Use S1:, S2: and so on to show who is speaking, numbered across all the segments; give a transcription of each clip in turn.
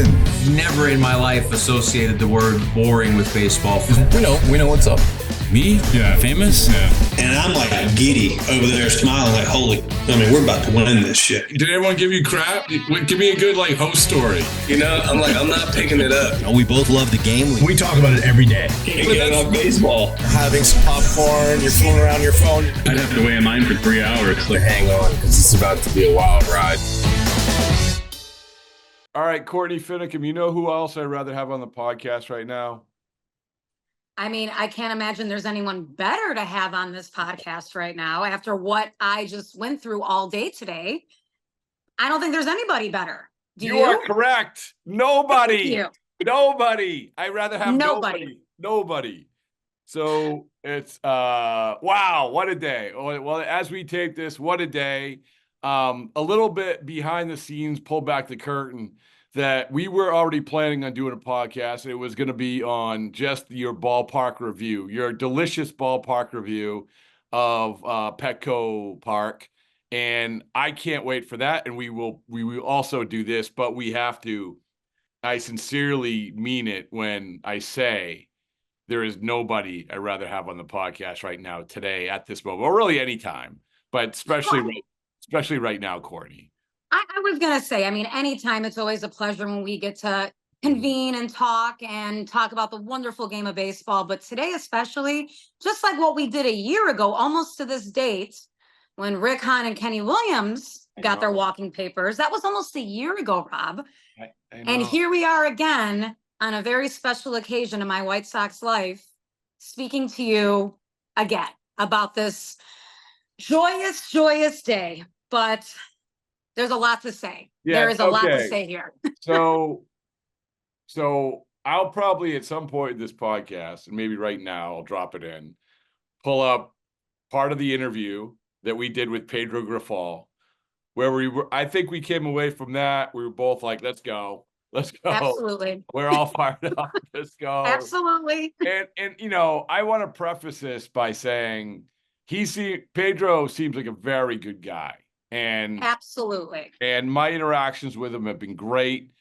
S1: listen.
S2: Never in my life associated the word boring with baseball.
S3: We know what's up.
S4: Me? Yeah. Famous? Yeah.
S5: And I'm like giddy over there smiling like, we're about to win this shit.
S4: Did everyone give you crap? Give me a good host story.
S3: I'm not picking it up.
S6: We both love the game.
S7: We talk about it every day.
S3: Get on baseball.
S1: Having some popcorn, you're fooling around your phone.
S8: I'd have to wait in line for 3 hours.
S3: Hang on, because it's about to be a wild ride.
S9: All right, Courtney Finnicum, you know who else I'd rather have on the podcast right now?
S10: I mean, I can't imagine there's anyone better to have on this podcast right now after what I just went through all day today. I don't think there's anybody better. Do you?
S9: You are correct. Nobody.
S10: Thank you.
S9: Nobody. I'd rather have nobody. So it's wow, what a day. Well, as we tape this, what a day. A little bit behind the scenes, pull back the curtain, that we were already planning on doing a podcast. It was going to be on just your ballpark review, your delicious ballpark review of Petco Park. And I can't wait for that. And we will also do this, but we have to, I sincerely mean it when I say there is nobody I'd rather have on the podcast right now, today, at this moment, or really anytime, but especially right now, Courtney.
S10: I was going to say, I mean, anytime, it's always a pleasure when we get to convene and talk about the wonderful game of baseball. But today, especially, just like what we did a year ago, almost to this date, when Rick Hahn and Kenny Williams got their walking papers, that was almost a year ago, Rob. And here we are again on a very special occasion in my White Sox life, speaking to you again about this joyous, joyous day. But there's a lot to say.
S9: Yeah,
S10: there is a lot to say here.
S9: So I'll probably at some point in this podcast, and maybe right now, I'll drop it in, pull up part of the interview that we did with Pedro Grifol, where I think we came away from that. We were both like, let's go.
S10: Absolutely.
S9: We're all fired up. Let's go.
S10: Absolutely.
S9: And I want to preface this by saying Pedro seems like a very good guy. And
S10: absolutely.
S9: And my interactions with him have been great,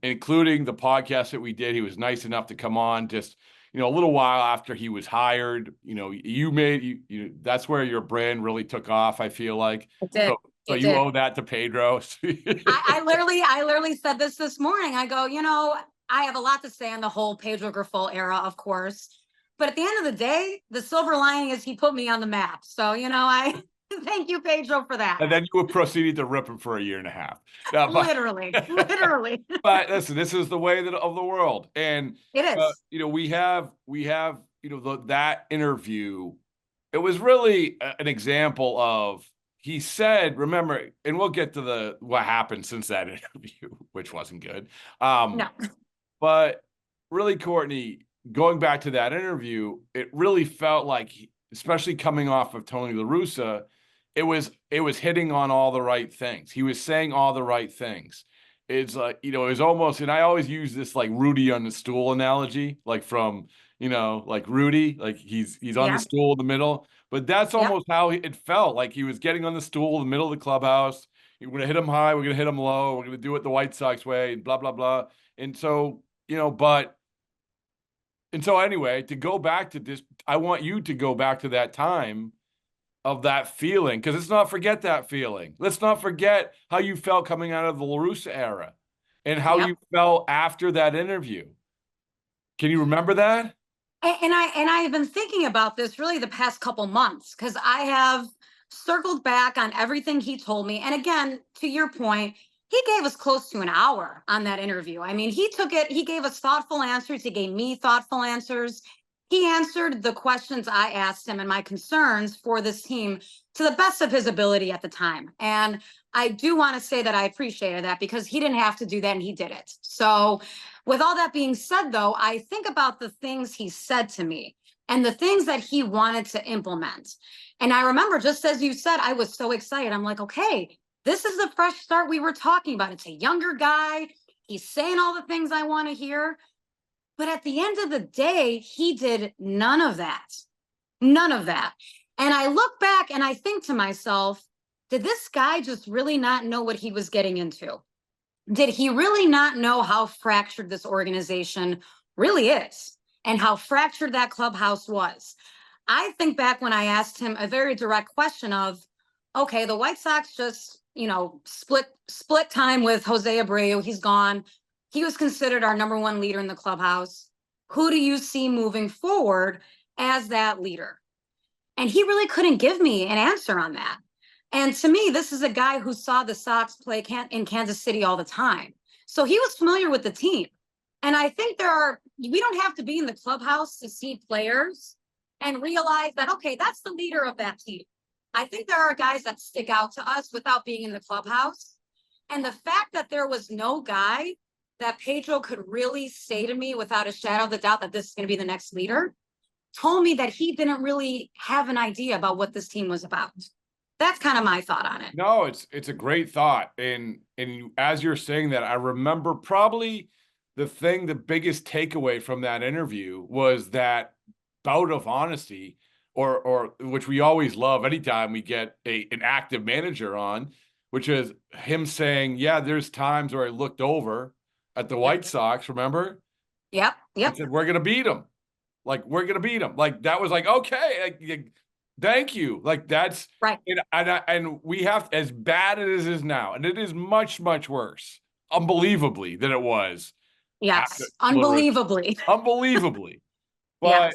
S9: including the podcast that we did. He was nice enough to come on just, a little while after he was hired. That's where your brand really took off, I feel like.
S10: It did.
S9: So you owe that to Pedro.
S10: I literally said this morning. I go, I have a lot to say on the whole Pedro Grifol era, of course. But at the end of the day, the silver lining is he put me on the map. So, I thank you, Pedro, for that.
S9: And then you proceeded to rip him for a year and a half.
S10: Literally.
S9: But listen, this is the way of the world. And
S10: it is.
S9: We have that interview. It was really an example of, he said, remember, and we'll get to what happened since that interview, which wasn't good.
S10: No.
S9: But really, Courtney, going back to that interview, it really felt like, especially coming off of Tony La Russa, it was hitting on all the right things. He was saying all the right things. It's like, it was almost, and I always use this like Rudy on the stool analogy, like from, like Rudy, like he's on the stool in the middle. But that's almost how it felt, like he was getting on the stool in the middle of the clubhouse. We're going to hit him high, we're going to hit him low, we're going to do it the White Sox way, and blah, blah, blah. And so, anyway, to go back to this, I want you to go back to that time of that feeling, because let's not forget that feeling. Let's not forget how you felt coming out of the La Russa era and how you felt after that interview. Can you remember that?
S10: And I've been thinking about this really the past couple months, because I have circled back on everything he told me. And again, to your point, he gave us close to an hour on that interview. I mean, he gave us thoughtful answers. He gave me thoughtful answers. He answered the questions I asked him and my concerns for this team to the best of his ability at the time. And I do want to say that I appreciated that, because he didn't have to do that and he did it. So with all that being said, though, I think about the things he said to me and the things that he wanted to implement. And I remember, just as you said, I was so excited. I'm like, okay, this is the fresh start we were talking about. It's a younger guy. He's saying all the things I want to hear. But at the end of the day, he did none of that. None of that. And I look back and I think to myself, did this guy just really not know what he was getting into? Did he really not know how fractured this organization really is and how fractured that clubhouse was? I think back when I asked him a very direct question of, okay, the White Sox just, split time with Jose Abreu. He's gone. He was considered our number one leader in the clubhouse. Who do you see moving forward as that leader? And he really couldn't give me an answer on that. And to me, this is a guy who saw the Sox play in Kansas City all the time. So he was familiar with the team. And I think we don't have to be in the clubhouse to see players and realize that, okay, that's the leader of that team. I think there are guys that stick out to us without being in the clubhouse. And the fact that there was no guy that Pedro could really say to me without a shadow of a doubt that this is going to be the next leader, told me that he didn't really have an idea about what this team was about. That's kind of my thought on it.
S9: No, it's a great thought. And as you're saying that, I remember probably the biggest takeaway from that interview was that bout of honesty, or which we always love anytime we get an active manager on, which is him saying, yeah, there's times where I looked over at the White Sox, remember?
S10: Yep.
S9: I said, we're going to beat them. Like, we're going to beat them. Like, that was like, okay, thank you. Like, that's
S10: right.
S9: And we have, as bad as it is now, and it is much, much worse, unbelievably, than it was.
S10: Yes, unbelievably.
S9: Unbelievably. But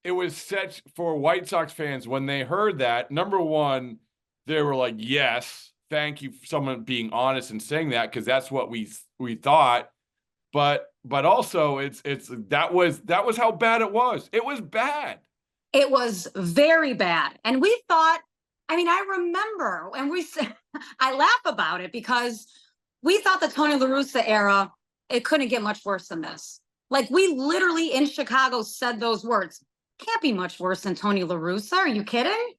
S9: it was such, for White Sox fans, when they heard that, number one, they were like, yes, thank you for someone being honest and saying that, because that's what we thought. But also that was how bad it was. It was bad.
S10: It was very bad. And we thought, I remember, and I laugh about it because we thought the Tony La Russa era, it couldn't get much worse than this. Like, we literally in Chicago said those words. Can't be much worse than Tony La Russa. Are you kidding?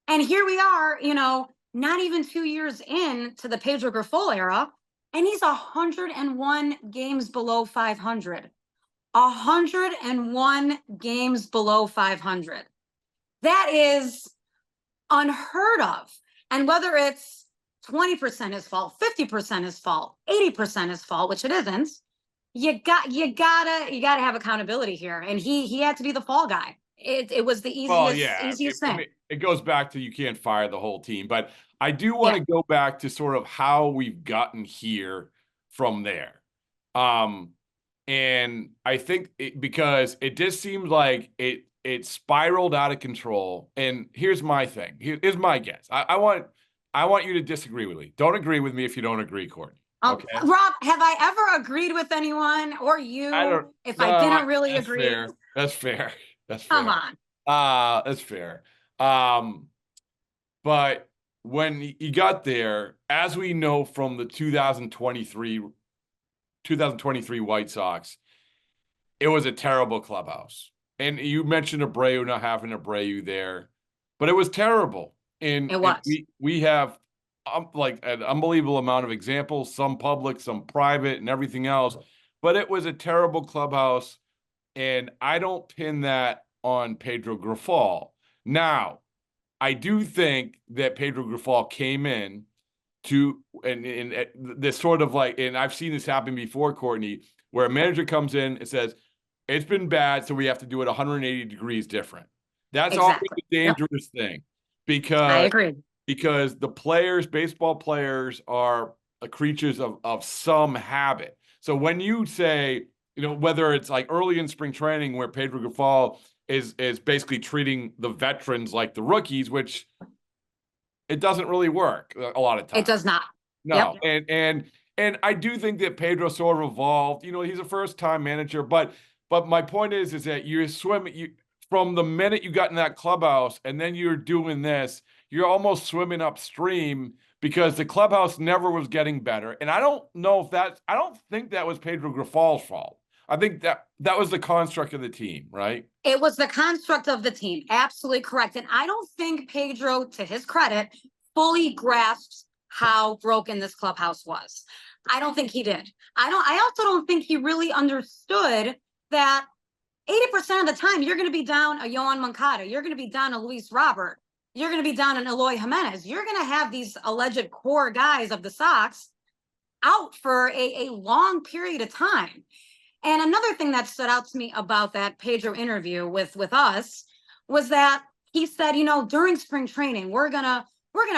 S10: And here we are, not even 2 years in to the Pedro Grifol era, and he's 101 games below 500. 101 games below 500. That is unheard of. And whether it's 20% his fault, 50% his fault, 80% his fault, which it isn't, you gotta have accountability here. And he had to be the fall guy. It was the easiest thing.
S9: It goes back to, you can't fire the whole team, but I do want to go back to sort of how we've gotten here from there. And I think because it just seems like it spiraled out of control. And here's my thing. Here's my guess. I want you to disagree with me. Don't agree with me if you don't agree, Courtney. Okay.
S10: Rob, have I ever agreed with anyone or you if I didn't really agree?
S9: Fair. That's fair.
S10: Come on.
S9: That's fair. But when you got there, as we know from the 2023 White Sox, it was a terrible clubhouse. And you mentioned Abreu, not having Abreu there, but it was terrible. And
S10: it was.
S9: We have like an unbelievable amount of examples, some public, some private, and everything else. But it was a terrible clubhouse, and I don't pin that on Pedro Grifol. Now, I do think that Pedro Grifol came in to, and this sort of like, and I've seen this happen before, Courtney, where a manager comes in and says, it's been bad, so we have to do it 180 degrees different. That's always a dangerous thing, because
S10: I agree.
S9: Because the players, baseball players, are creatures of some habit. So when you say, whether it's like early in spring training where Pedro Grifol is basically treating the veterans like the rookies, which it doesn't really work a lot of times.
S10: It does not.
S9: No. Yep. And I do think that Pedro sort of evolved. He's a first-time manager, but my point is that from the minute you got in that clubhouse and then you're doing this, you're almost swimming upstream, because the clubhouse never was getting better. And I don't think that was Pedro Grifol's fault. I think that was the construct of the team, right?
S10: It was the construct of the team. Absolutely correct. And I don't think Pedro, to his credit, fully grasps how broken this clubhouse was. I don't think he did. I also don't think he really understood that 80% of the time you're going to be down a Yohan Moncada. You're going to be down a Luis Robert. you're going to be down in Eloy Jimenez. You're going to have these alleged core guys of the Sox out for a long period of time. And another thing that stood out to me about that Pedro interview with us was that he said, during spring training, we're gonna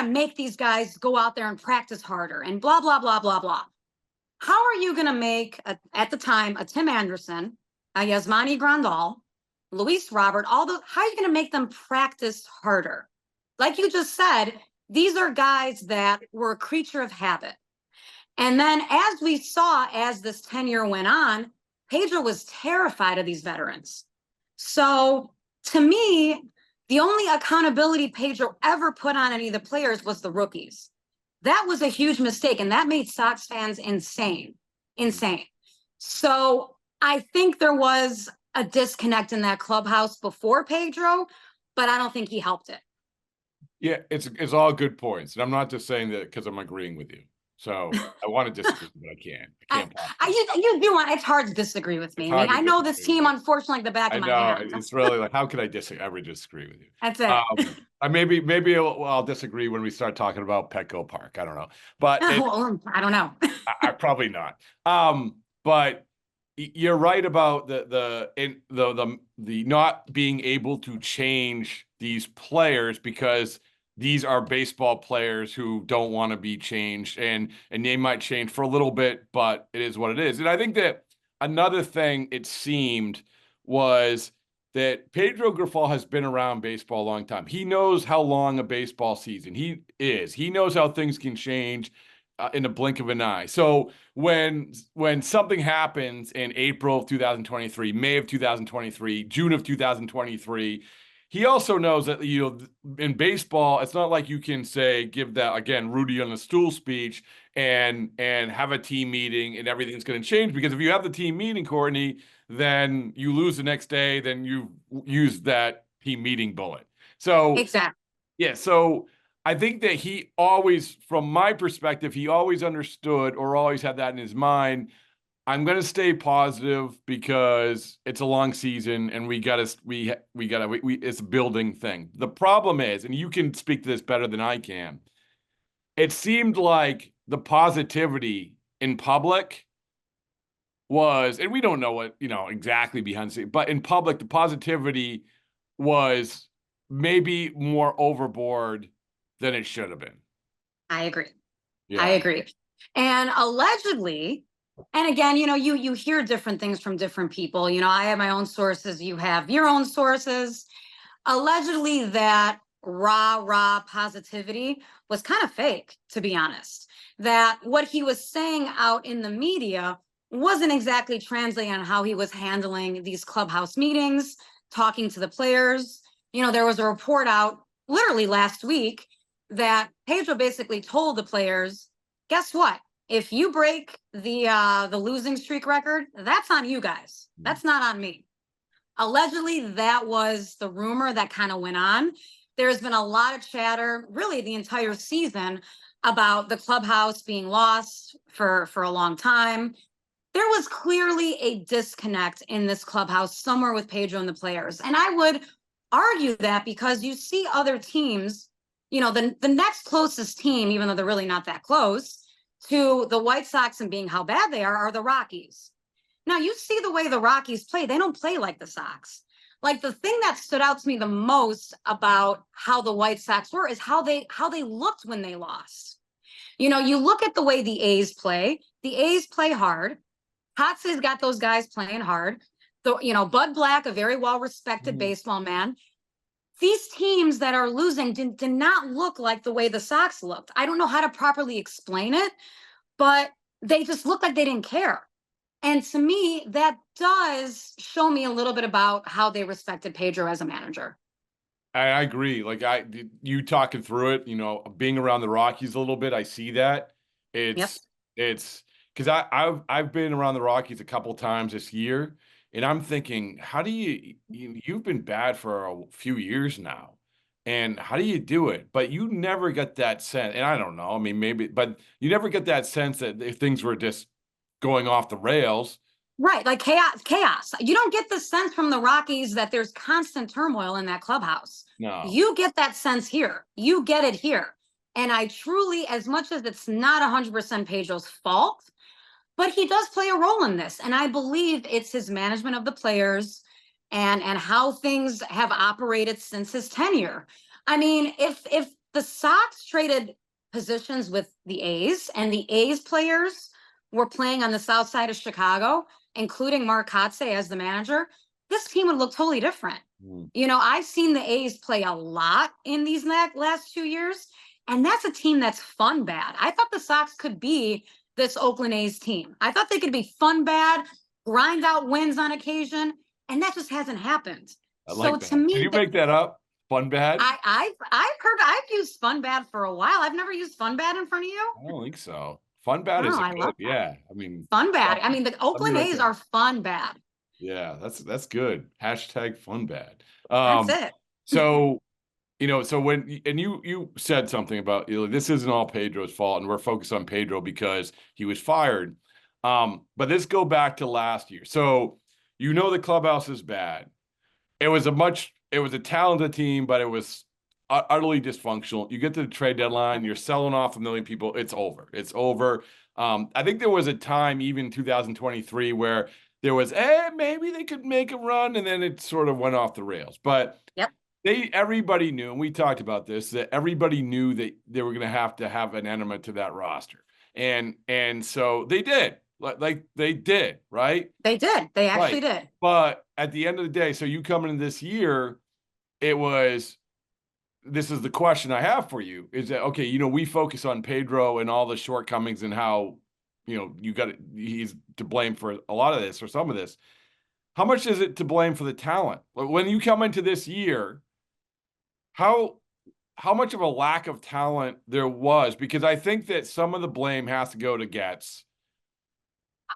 S10: make these guys go out there and practice harder and blah, blah, blah, blah, blah. How are you gonna make, at the time, a Tim Anderson, a Yasmani Grandal, Luis Robert, how are you gonna make them practice harder? Like you just said, these are guys that were a creature of habit. And then as we saw, as this tenure went on, Pedro was terrified of these veterans. So to me, the only accountability Pedro ever put on any of the players was the rookies. That was a huge mistake, and that made Sox fans insane. So I think there was a disconnect in that clubhouse before Pedro, but I don't think he helped it.
S9: Yeah, it's all good points. And I'm not just saying that because I'm agreeing with you. So I want to disagree, but I can't.
S10: You do want. It's hard to disagree with me. I know this team, unfortunately, like the back of my hand.
S9: It's really like, how could I disagree? I would disagree with you.
S10: That's it.
S9: Maybe I'll disagree when we start talking about Petco Park. I don't know, but
S10: I don't know.
S9: I probably not. But you're right about the not being able to change these players because these are baseball players who don't want to be changed, and they might change for a little bit, but it is what it is. And I think that another thing it seemed was that Pedro Grifol has been around baseball a long time. He knows how long a baseball season he knows how things can change in the blink of an eye. So when something happens in April of 2023, May of 2023, June of 2023, he also knows that, in baseball, it's not like you can give that, again, Rudy on the stool speech and have a team meeting and everything's going to change. Because if you have the team meeting, Courtney, then you lose the next day, then you use that team meeting bullet. So
S10: exactly.
S9: Yeah. So I think that he always, from my perspective, he always understood or always had that in his mind. I'm going to stay positive because it's a long season and it's a building thing. The problem is, and you can speak to this better than I can, it seemed like the positivity in public was, and we don't know what, exactly behind the scenes, but in public, the positivity was maybe more overboard than it should have been.
S10: I agree.
S9: Yeah.
S10: I agree. And allegedly, and again, you hear different things from different people. I have my own sources. You have your own sources. Allegedly, that rah positivity was kind of fake, to be honest. That what he was saying out in the media wasn't exactly translating on how he was handling these clubhouse meetings, talking to the players. There was a report out literally last week that Pedro basically told the players, guess what? If you break the losing streak record, that's on you guys. That's not on me. Allegedly, that was the rumor that kind of went on. There's been a lot of chatter, really the entire season, about the clubhouse being lost for a long time. There was clearly a disconnect in this clubhouse somewhere with Pedro and the players. And I would argue that because you see other teams, the next closest team, even though they're really not that close, to the White Sox and being how bad they are the Rockies. Now, you see the way the Rockies play. They don't play like the Sox. Like, the thing that stood out to me the most about how the White Sox were is how they looked when they lost. You look at the way the A's play. The A's play hard. Hotze's got those guys playing hard. Bud Black, a very well-respected baseball man. These teams that are losing did not look like the way the Sox looked. I don't know how to properly explain it, but they just looked like they didn't care. And to me, that does show me a little bit about how they respected Pedro as a manager.
S9: I agree. Like you talking through it, being around the Rockies a little bit, I see that. It's because I've been around the Rockies a couple times this year. And I'm thinking, how do you've been bad for a few years now, and how do you do it? But you never get that sense. And I don't know, maybe, but you never get that sense that if things were just going off the rails,
S10: Right, like chaos. You don't get the sense from the Rockies that there's constant turmoil in that clubhouse.
S9: No.
S10: You get that sense here. You get it here. And I truly, as much as it's not 100% Pedro's fault, but he does play a role in this. And I believe it's his management of the players and how things have operated since his tenure. I mean, if the Sox traded positions with the A's and the A's players were playing on the south side of Chicago, including Mark Kotsay as the manager, this team would look totally different. You know, I've seen the A's play a lot in these last 2 years, and that's a team that's fun bad. I thought the Sox could be this Oakland A's team. I thought they could be fun bad, grind out wins on occasion, and that just hasn't happened.
S9: I like
S10: so
S9: that.
S10: to me,
S9: Did you make that up? Fun bad?
S10: I've used fun bad for a while. I've never used fun bad in front of you.
S9: I don't think so. Fun bad is
S10: I
S9: good.
S10: love that.
S9: Yeah. I mean,
S10: fun bad. I mean, the Oakland A's are fun bad.
S9: Yeah, that's good. Hashtag fun bad.
S10: That's it.
S9: So, you know, so when and you said something about, you know, this isn't all Pedro's fault, and we're focused on Pedro because he was fired. But let's go back to last year. So, you know, the clubhouse is bad. It was a talented team, but it was utterly dysfunctional. You get to the trade deadline, you're selling off 1 million people. It's over. It's over. I think there was a time, even 2023, where there was, maybe they could make a run, and then it sort of went off the rails. But everybody knew, and we talked about this, that everybody knew that they were going to have an element to that roster, and so they did. Like they did, right?
S10: They did. They actually did.
S9: But at the end of the day, so you come into this year, this is the question I have for you, is that, okay, you know, we focus on Pedro and all the shortcomings and how, you know, he's to blame for a lot of this or some of this. How much is it to blame for the talent? When you come into this year, how much of a lack of talent there was? Because I think that some of the blame has to go to Getz.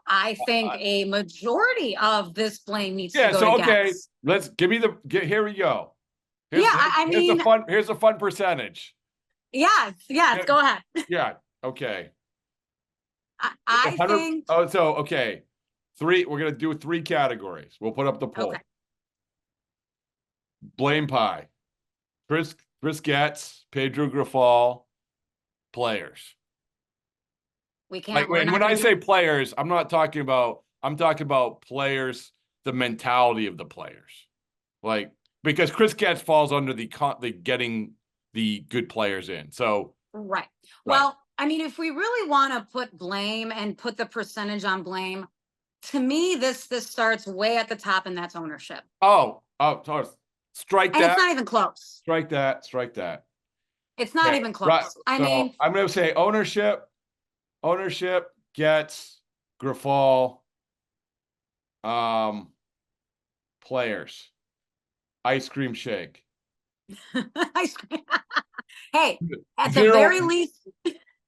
S10: I think a majority of this blame needs to go
S9: so
S10: to
S9: okay,
S10: Getz.
S9: let's here we go. Here's a fun percentage.
S10: Yes, go ahead.
S9: Yeah, okay.
S10: I think.
S9: Oh, so okay, we're gonna do 3 categories. We'll put up the poll.
S10: Okay.
S9: Blame pie. Chris Getz, Pedro Grifol, players.
S10: We can't.
S9: When I say players, I'm talking about players, the mentality of the players. Like, because Chris Getz falls under the getting the good players in. So
S10: right. Well, I mean, if we really want to put blame and put the percentage on blame, to me, this starts way at the top, and that's ownership.
S9: Oh, strike that.
S10: And it's not even close.
S9: Strike that.
S10: It's not even close.
S9: Right.
S10: I mean,
S9: I'm going to say ownership, Getz, Grifol, players, ice cream shake.
S10: ice cream. Hey, at the very least,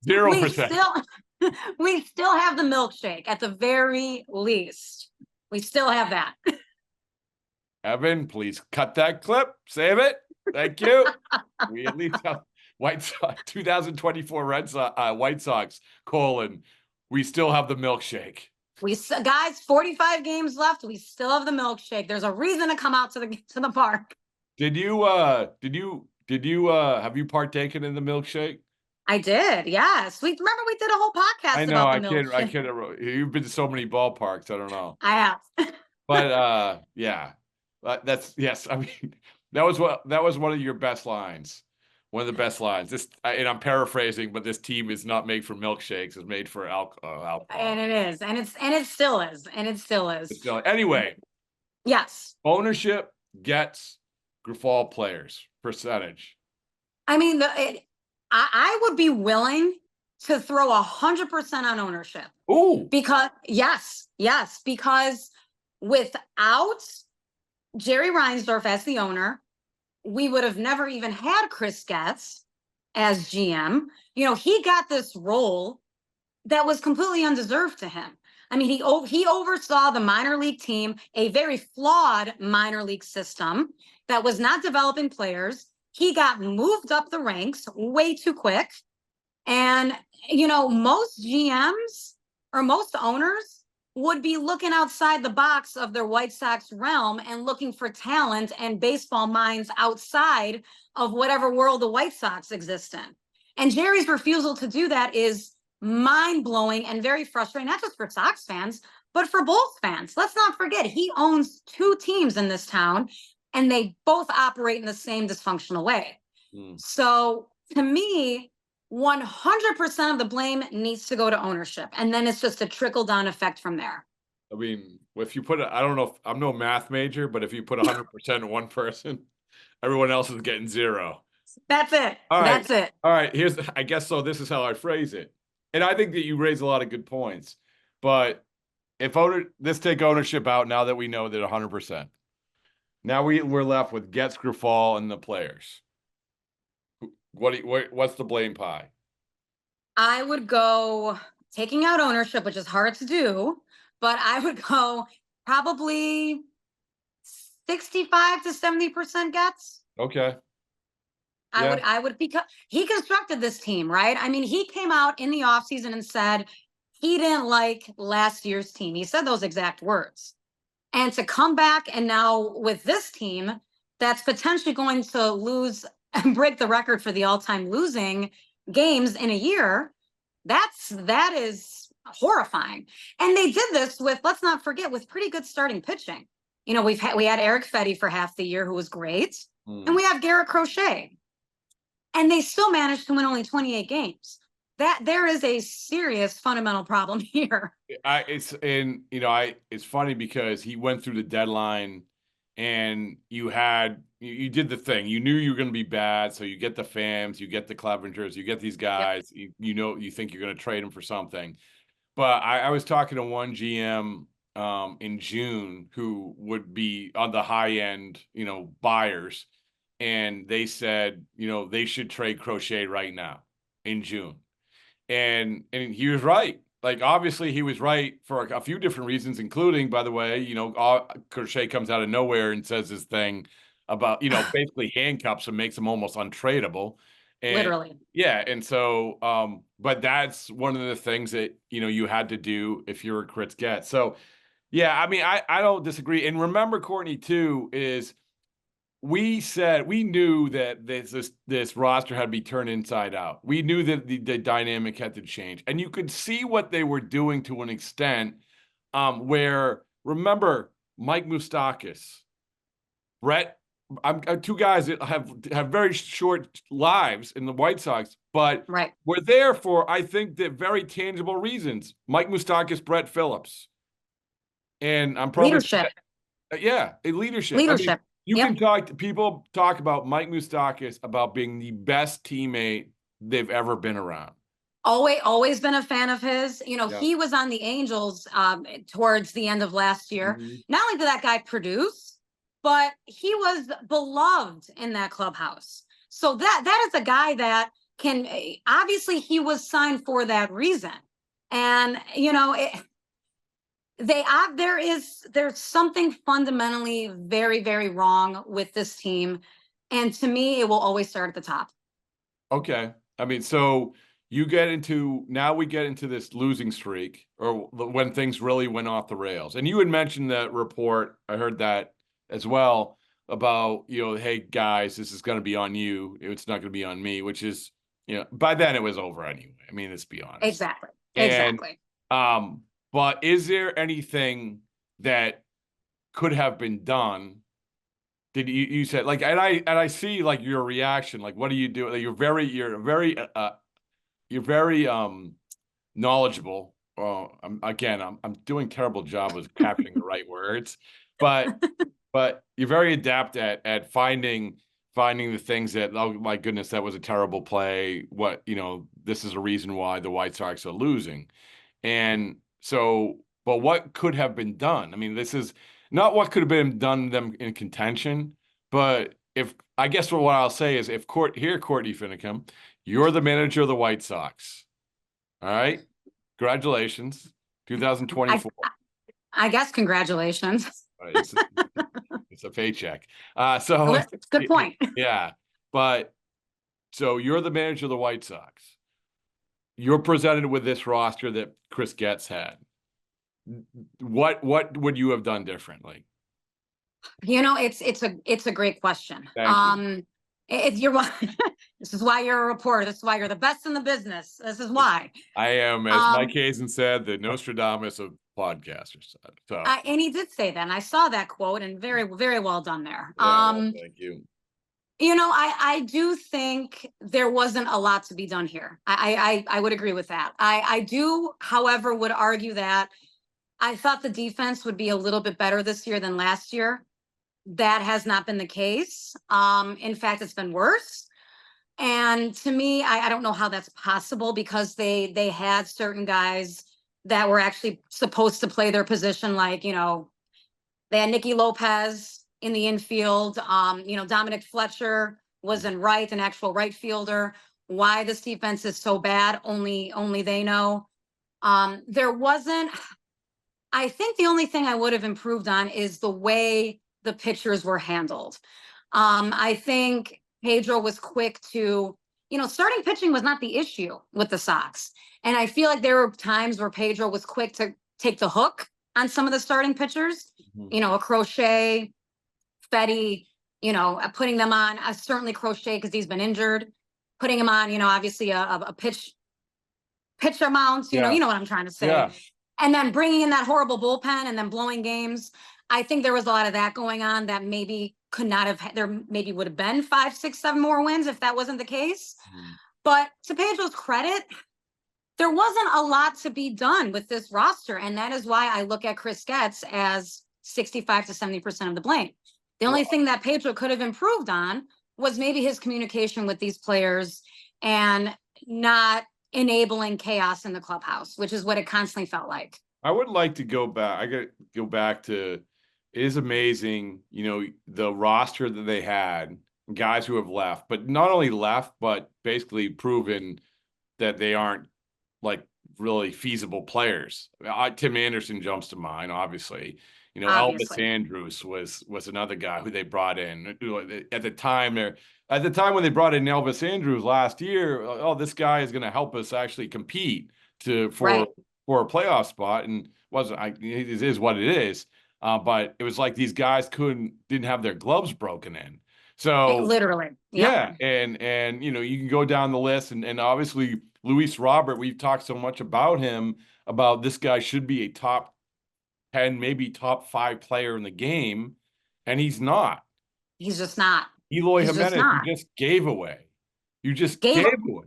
S9: 0%.
S10: We still have the milkshake. At the very least, we still have that.
S9: Evan, please cut that clip. Save it. Thank you. We at least have White Sox 2024 White Sox : we still have the milkshake.
S10: Guys, 45 games left. We still have the milkshake. There's a reason to come out to the park.
S9: Did you have you partaken in the milkshake?
S10: I did. Yes. We did a whole podcast about the milkshake.
S9: I can't. You've been to so many ballparks. I don't know.
S10: I have.
S9: But yeah. Yes. I mean, that was one of your best lines. One of the best lines. And I'm paraphrasing, but this team is not made for milkshakes. It's made for alcohol.
S10: And it is. And it still is.
S9: Anyway.
S10: Yes.
S9: Ownership gets Grifol players percentage.
S10: I mean, I would be willing to throw 100% on ownership.
S9: Ooh.
S10: Because because without Jerry Reinsdorf as the owner, we would have never even had Chris Getz as GM. You know, he got this role that was completely undeserved to him. I mean, he oversaw the minor league team, a very flawed minor league system that was not developing players. He got moved up the ranks way too quick. And, you know, most GMs or most owners would be looking outside the box of their White Sox realm and looking for talent and baseball minds outside of whatever world the White Sox exist in. And Jerry's refusal to do that is mind-blowing and very frustrating, not just for Sox fans, but for Bulls fans. Let's not forget, he owns 2 teams in this town, and they both operate in the same dysfunctional way. So to me, 100% of the blame needs to go to ownership, and then it's just a trickle-down effect from there.
S9: I mean, if you put I don't know, if I'm no math major, but if you put 100% in one person, everyone else is getting 0.
S10: That's it.
S9: All right.
S10: That's it.
S9: All right, I guess so. This is how I phrase it. And I think that you raise a lot of good points. But let's take ownership out now that we know that 100%. Now we're left with Getz, Grifol, and the players. What's the blame pie?
S10: I would go taking out ownership, which is hard to do, but I would go probably 65 to 70% Getz.
S9: Okay.
S10: I would, because he constructed this team, right? I mean, he came out in the offseason and said he didn't like last year's team. He said those exact words. And to come back and now with this team that's potentially going to lose and break the record for the all-time losing games in a year, that is horrifying. And they did this with, let's not forget, with pretty good starting pitching. You know, we had Eric Fetty for half the year, who was great, and we have Garrett Crochet. And they still managed to win only 28 games. That there is a serious fundamental problem here.
S9: It's funny because he went through the deadline, and you did the thing. You knew you were going to be bad, so you get the Phams, you get the Clevengers, you get these guys. Yep. You think you're going to trade them for something. But I was talking to one GM in June who would be on the high end, buyers. And they said, they should trade Crochet right now in June. And he was right. Like, obviously he was right for a few different reasons, including, by the way, Crochet comes out of nowhere and says this thing about, basically handcuffs and makes him almost untradeable. And,
S10: literally.
S9: Yeah. And so, but that's one of the things that, you had to do if you're a Chris Getz. So, yeah, I mean, I don't disagree. And remember, Courtney, too, is we knew that this roster had to be turned inside out. We knew that the dynamic had to change. And you could see what they were doing to an extent where, remember, Mike Moustakas, Brett, two guys that have very short lives in the White Sox, but were there for, I think, the very tangible reasons. Mike Moustakas, Brett Phillips. And I'm probably...
S10: Leadership.
S9: Leadership.
S10: Leadership.
S9: I mean, you can people talk about Mike Moustakas about being the best teammate they've ever been around.
S10: Always been a fan of his. He was on the Angels towards the end of last year. Mm-hmm. Not only did that guy produce, but he was beloved in that clubhouse. So that is a guy that can, obviously he was signed for that reason. And, there's something fundamentally very, very wrong with this team. And to me, it will always start at the top.
S9: Okay. I mean, so we get into this losing streak, or when things really went off the rails. And you had mentioned that report. I heard that as well about, hey guys, this is going to be on you. It's not going to be on me, which is, by then it was over anyway. I mean, let's be honest.
S10: Exactly.
S9: But is there anything that could have been done? Did you said, like, and I see, like, your reaction, like, what do you do? Like, you're very knowledgeable. I'm doing a terrible job of capturing the right words, but you're very adept at finding the things that, oh my goodness, that was a terrible play. What, this is a reason why the White Sox are losing. And so, but what could have been done? I mean, this is not what could have been done them in contention, but I guess what I'll say is, Courtney Finnicum, you're the manager of the White Sox. All right. Congratulations. 2024.
S10: I guess congratulations.
S9: It's a paycheck. So
S10: good point.
S9: Yeah. But so you're the manager of the White Sox. You're presented with this roster that Chris Getz had. what would you have done differently?
S10: It's a great question.
S9: Thank you.
S10: This is why you're a reporter. This is why you're the best in the business. This is why.
S9: I am, as Mike Hazen said, the Nostradamus of podcasters. So,
S10: and he did say that, and I saw that quote, and very, very well done there.
S9: thank you.
S10: I do think there wasn't a lot to be done here. I would agree with that. I do, however, would argue that I thought the defense would be a little bit better this year than last year. That has not been the case. In fact, it's been worse. And to me, I don't know how that's possible, because they had certain guys that were actually supposed to play their position. Like, they had Nicky Lopez in the infield. Dominic Fletcher was in right, an actual right fielder. Why this defense is so bad, only they know. There wasn't, I think the only thing I would have improved on is the way the pitchers were handled. I think Pedro was quick to, starting pitching was not the issue with the Sox. And I feel like there were times where Pedro was quick to take the hook on some of the starting pitchers, a Crochet, Fetty, putting them on, certainly Crochet because he's been injured, putting him on, obviously a pitch amount, you know what I'm trying to say.
S9: Yeah.
S10: And then bringing in that horrible bullpen and then blowing games. I think there was a lot of that going on that maybe could not have, there maybe would have been 5, 6, 7 more wins if that wasn't the case. But to Pedro's credit, there wasn't a lot to be done with this roster. And that is why I look at Chris Getz as 65 to 70% of the blame. The only thing that Pedro could have improved on was maybe his communication with these players and not enabling chaos in the clubhouse, which is what it constantly felt like.
S9: I would like to go back. I got to go back to, it is amazing, the roster that they had, guys who have left, but not only left, but basically proven that they aren't like really feasible players. Tim Anderson jumps to mind, obviously. Elvis Andrus was another guy who they brought in at the time when they brought in Elvis Andrus last year. Oh, this guy is going to help us actually compete for a playoff spot, and it is what it is. But it was like these guys didn't have their gloves broken in. So
S10: literally,
S9: and you can go down the list, and obviously Luis Robert. We've talked so much about him, about this guy should be a top 10, maybe top 5 player in the game, and he's not.
S10: He's just not.
S9: Eloy Jimenez, you just gave away. You just gave away.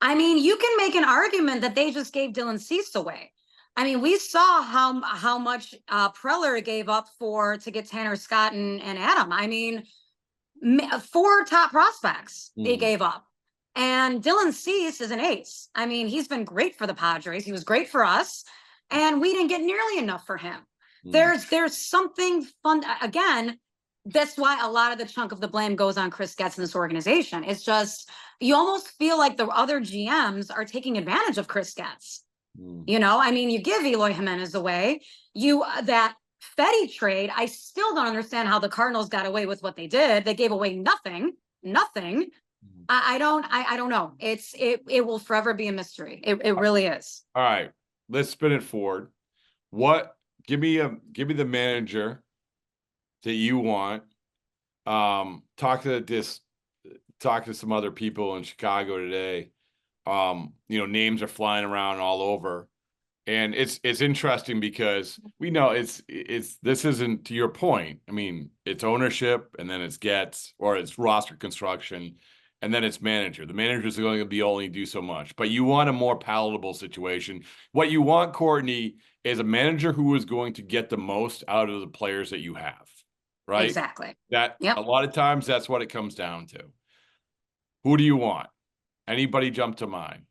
S10: I mean, you can make an argument that they just gave Dylan Cease away. I mean, we saw how much Preller gave up to get Tanner Scott and Adam. I mean, 4 top prospects they gave up. And Dylan Cease is an ace. I mean, he's been great for the Padres. He was great for us. And we didn't get nearly enough for him. There's something fun. Again, that's why a lot of the chunk of the blame goes on Chris Getz in this organization. It's just, you almost feel like the other GMs are taking advantage of Chris Getz. I mean, you give Eloy Jimenez away. That Fetty trade, I still don't understand how the Cardinals got away with what they did. They gave away nothing. I don't know. It will forever be a mystery. It really is.
S9: All right. Let's spin it forward. Give me the manager that you want. Talk to some other people in Chicago today. Names are flying around all over, and it's interesting because we know this isn't, to your point. I mean, it's ownership, and then it's Getz, or it's roster construction, and then it's manager. The manager is going to be only do so much, but you want a more palatable situation. What you want, Courtney, is a manager who is going to get the most out of the players that you have, right?
S10: Exactly.
S9: A lot of times that's what it comes down to. Who do you want? Anybody jump to mind?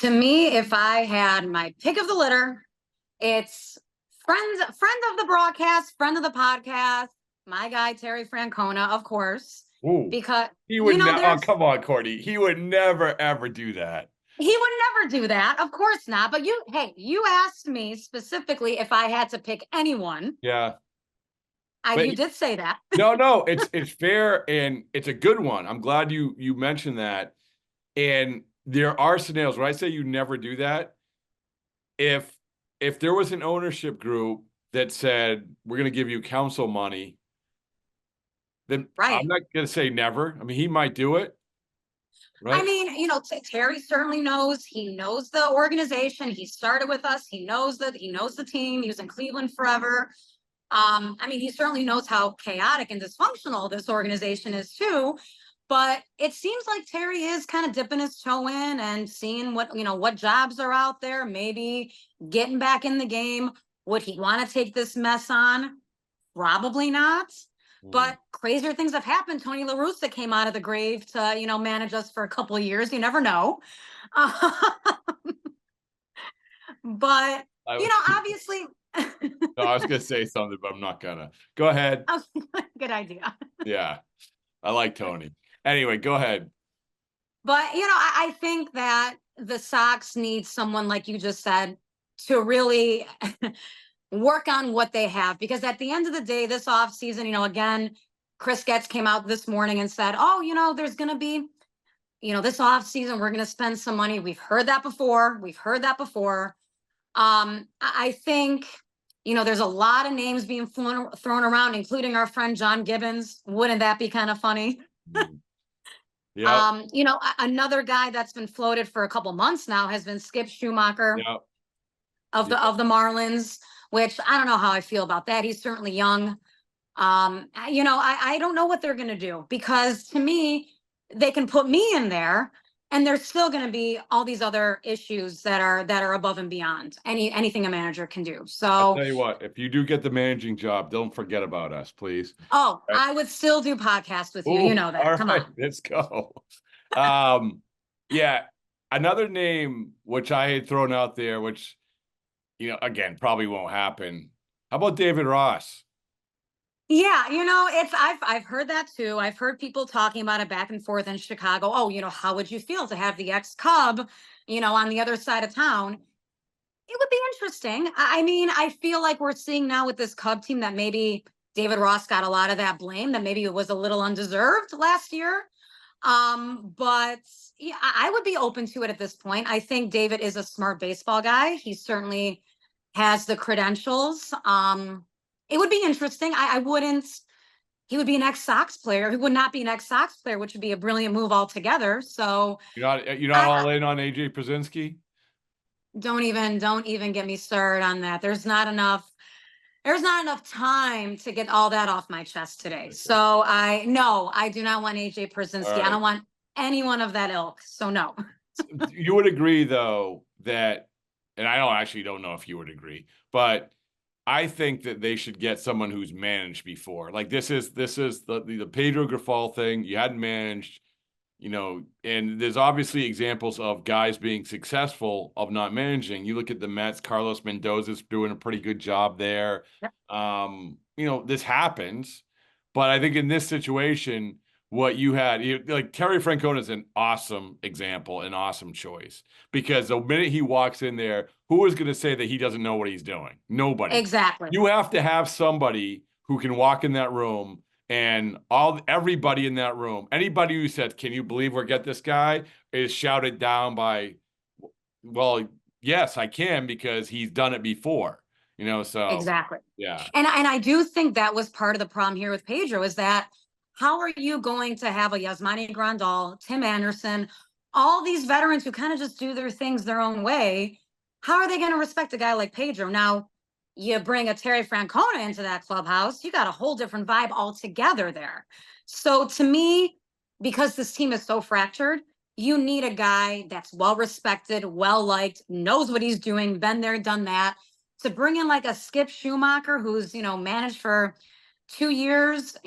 S10: To me, if I had my pick of the litter, it's friend of the broadcast, friend of the podcast, my guy Terry Francona, of course.
S9: Ooh,
S10: because
S9: he would come on, Courtney. He would never ever do that.
S10: He would never do that. Of course not. But you asked me specifically if I had to pick anyone.
S9: Yeah.
S10: You did say that.
S9: No, it's fair, and it's a good one. I'm glad you mentioned that. And there are scenarios where I say you never do that. If if there was an ownership group that said, we're going to give you council money, then I'm not going to say never. I mean, he might do it. Right?
S10: I mean, Terry certainly knows. He knows the organization. He started with us. He knows the team. He was in Cleveland forever. I mean, he certainly knows how chaotic and dysfunctional this organization is too. But it seems like Terry is kind of dipping his toe in and seeing what jobs are out there, maybe getting back in the game. Would he want to take this mess on? Probably not. But crazier things have happened. Tony La Russa came out of the grave to, manage us for a couple of years. You never know. But, obviously.
S9: No, I was going to say something, but I'm not going to. Go ahead.
S10: Good idea.
S9: Yeah. I like Tony. Anyway, go ahead.
S10: But, I think that the Sox need someone, like you just said, to really work on what they have. Because at the end of the day, this offseason, again, Chris Getz came out this morning and said, there's going to be, this offseason, we're going to spend some money. We've heard that before. I think, there's a lot of names being thrown around, including our friend John Gibbons. Wouldn't that be kind of funny?
S9: Yeah.
S10: Another guy that's been floated for a couple months now has been Skip Schumacher of the Marlins, which I don't know how I feel about that. He's certainly young. I don't know what they're going to do, because to me, they can put me in there and there's still going to be all these other issues that are above and beyond anything a manager can do. So
S9: I'll tell you what, if you do get the managing job, don't forget about us, please.
S10: Oh, right. I would still do podcasts with you.
S9: Ooh,
S10: you know that. Come on.
S9: Let's go. Yeah. Another name which I had thrown out there, which, again, probably won't happen. How about David Ross?
S10: Yeah, I've heard that too. I've heard people talking about it back and forth in Chicago. Oh, how would you feel to have the ex-Cub, on the other side of town? It would be interesting. I mean, I feel like we're seeing now with this Cub team that maybe David Ross got a lot of that blame, that maybe it was a little undeserved last year. But yeah, I would be open to it at this point. I think David is a smart baseball guy. He certainly has the credentials. It would be interesting. He would be an ex-Sox player. He would not be an ex-Sox player, which would be a brilliant move altogether. So
S9: you're not all in on AJ Pierzynski?
S10: Don't even get me started on that. There's not enough time to get all that off my chest today. So I do not want AJ Pierzynski. Right. I don't want anyone of that ilk. So no.
S9: You would agree though that, and I don't know if you would agree, but I think that they should get someone who's managed before. Like this is the Pedro Grifol thing. You hadn't managed, and there's obviously examples of guys being successful of not managing. You look at the Mets, Carlos Mendoza's doing a pretty good job there. Yep. This happens, but I think in this situation, what you had, like Terry Francona is an awesome example, an awesome choice, because the minute he walks in there, who is going to say that he doesn't know what he's doing? Nobody.
S10: Exactly.
S9: You have to have somebody who can walk in that room, and everybody in that room, anybody who said, "Can you believe we're get this guy?" is shouted down by, well, yes, I can, because he's done it before. So
S10: exactly.
S9: Yeah.
S10: And I do think that was part of the problem here with Pedro, is that how are you going to have a Yasmani Grandal, Tim Anderson, all these veterans who kind of just do their things their own way? How are they going to respect a guy like Pedro? Now, you bring a Terry Francona into that clubhouse, you got a whole different vibe altogether there. So to me, because this team is so fractured, you need a guy that's well-respected, well-liked, knows what he's doing, been there, done that. To bring in like a Skip Schumacher who's, managed for 2 years,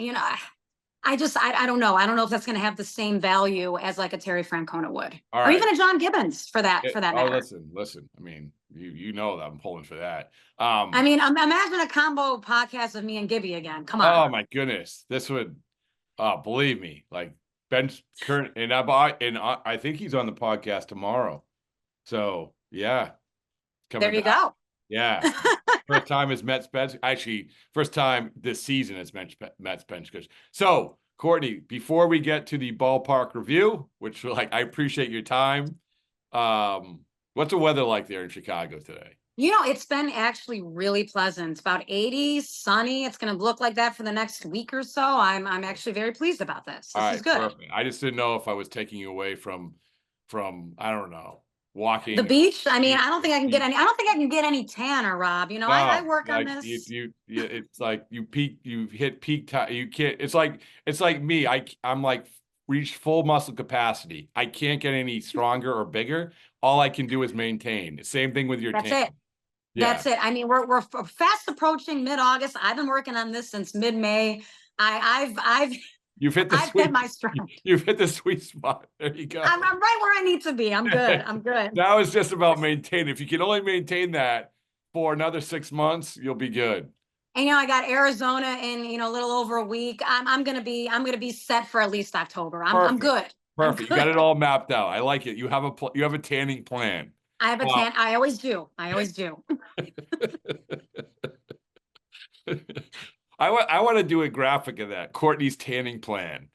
S10: I don't know. I don't know if that's going to have the same value as like a Terry Francona would, or even a John Gibbons for that matter.
S9: Listen. I mean, you know that I'm pulling for that.
S10: Imagine a combo podcast of me and Gibby again. Come on.
S9: Oh my goodness, this would. Believe me, like Ben's current, and I think he's on the podcast tomorrow. So yeah,
S10: there you go.
S9: Yeah. First time as Mets bench. Actually, first time this season as Mets bench coach. So, Courtney, before we get to the ballpark review, which I appreciate your time. What's the weather like there in Chicago today?
S10: It's been actually really pleasant. It's about 80, sunny. It's going to look like that for the next week or so. I'm actually very pleased about this. This is good.
S9: Perfect. I just didn't know if I was taking you away from I don't know, walking
S10: the beach. I mean, I don't think I can get any. I don't think I can get any tanner, Rob. I work on
S9: like
S10: this.
S9: It's like you hit peak time. You can't. It's like me. I'm like reached full muscle capacity. I can't get any stronger or bigger. All I can do is maintain. Same thing with your
S10: That's
S9: tan.
S10: it. That's it. I mean, we're fast approaching mid-August. I've been working on this since mid-May.
S9: You've hit the
S10: I've hit my stride.
S9: You've hit the sweet spot. There you go.
S10: I'm right where I need to be. I'm good. I'm good.
S9: Now it's just about maintaining. If you can only maintain that for another 6 months, you'll be good.
S10: And I got Arizona in a little over a week. I'm gonna be set for at least October. I'm good.
S9: Perfect. You got it all mapped out. I like it. You have a tanning plan.
S10: I have a tan. I always do.
S9: I want to do a graphic of that. Courtney's tanning plan.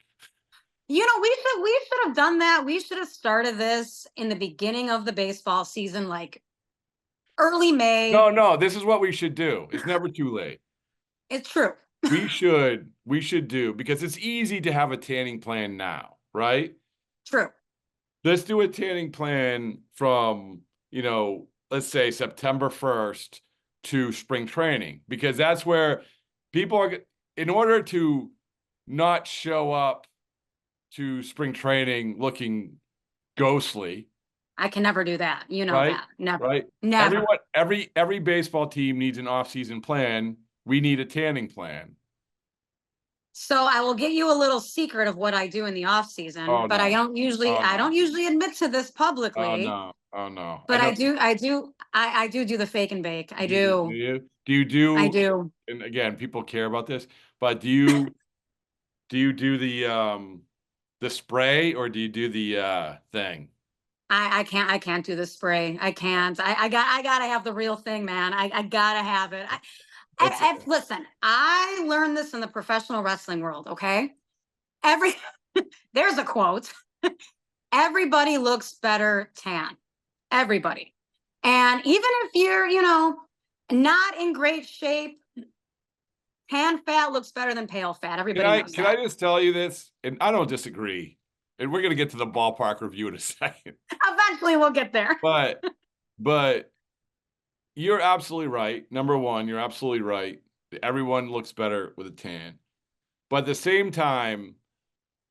S10: We should have done that. We should have started this in the beginning of the baseball season, like early May.
S9: No, this is what we should do. It's never too late.
S10: It's true.
S9: we should do, because it's easy to have a tanning plan now, right?
S10: True.
S9: Let's do a tanning plan from, let's say September 1st to spring training, because that's where people are, in order to not show up to spring training looking ghostly.
S10: I can never do that.
S9: Right?
S10: That. Never.
S9: Right?
S10: Never.
S9: Every baseball team needs an off-season plan. We need a tanning plan.
S10: So I will get you a little secret of what I do in the off season, but no. I don't usually admit to this publicly.
S9: Oh no.
S10: But I do the fake and bake. I do.
S9: Do you? Do you do?
S10: I do.
S9: And again, people care about this, but do you do the spray, or do you do the thing?
S10: I can't do the spray. I can't. I gotta have the real thing, man. I gotta have it. Listen, I learned this in the professional wrestling world. Okay, there's a quote. Everybody looks better tan. Everybody, and even if you're not in great shape, tan fat looks better than pale fat. Everybody knows that.
S9: Can I just tell you this? And I don't disagree. And we're gonna get to the ballpark review in a second.
S10: Eventually, we'll get there.
S9: But you're absolutely right. Number one, you're absolutely right. Everyone looks better with a tan. But at the same time,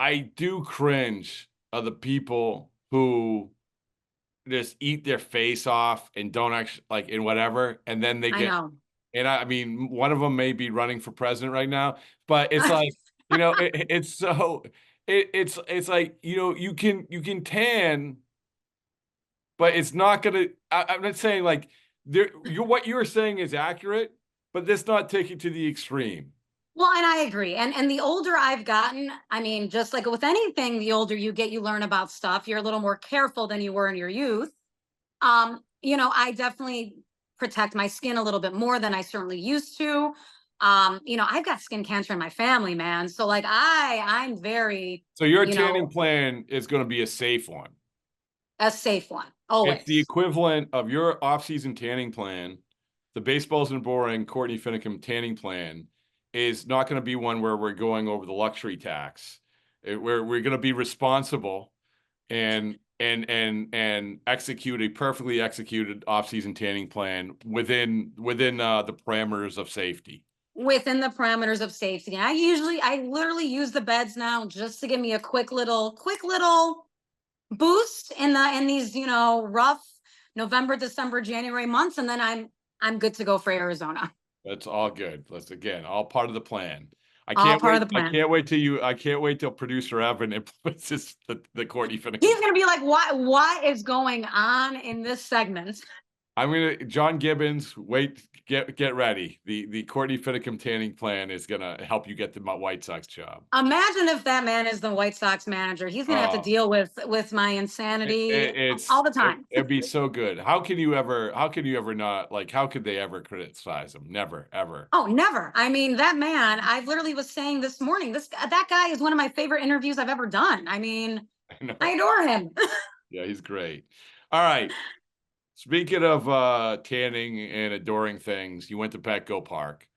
S9: I do cringe of the people who just eat their face off and don't actually and whatever, and then they get. And I mean, one of them may be running for president right now, but it's like it's so. It's like you can tan, but it's not gonna. I'm not saying like what you're saying is accurate, but let's not take it to the extreme.
S10: Well, and I agree. And the older I've gotten, I mean, just like with anything, the older you get, you learn about stuff. You're a little more careful than you were in your youth. I definitely protect my skin a little bit more than I certainly used to. I've got skin cancer in my family, man. So like I'm very.
S9: So your tanning plan is going to be a safe one.
S10: A safe one. Always.
S9: It's the equivalent of your off-season tanning plan. The Baseballs and Boring Courtney Finnicum tanning plan is not going to be one where we're going over the luxury tax. We're going to be responsible and execute a perfectly executed off-season tanning plan within the parameters of safety.
S10: Within the parameters of safety. I literally use the beds now just to give me a quick little boost in these, rough November, December, January months. And then I'm good to go for Arizona.
S9: That's all good. That's again, all part of the plan. I can't wait till producer Evan implements the Courtney Finnicum.
S10: He's going to be like, what is going on in this segment?
S9: John Gibbons, get ready. The Courtney Finnicum tanning plan is going to help you get the White Sox job.
S10: Imagine if that man is the White Sox manager. He's going to have to deal with my insanity all the time.
S9: It'd be so good. How can you ever not, how could they ever criticize him? Never, ever.
S10: Oh, never. I mean, that man, I literally was saying this morning, that guy is one of my favorite interviews I've ever done. I mean, I adore him.
S9: Yeah, he's great. All right. Speaking of tanning and adoring things, you went to Petco Park.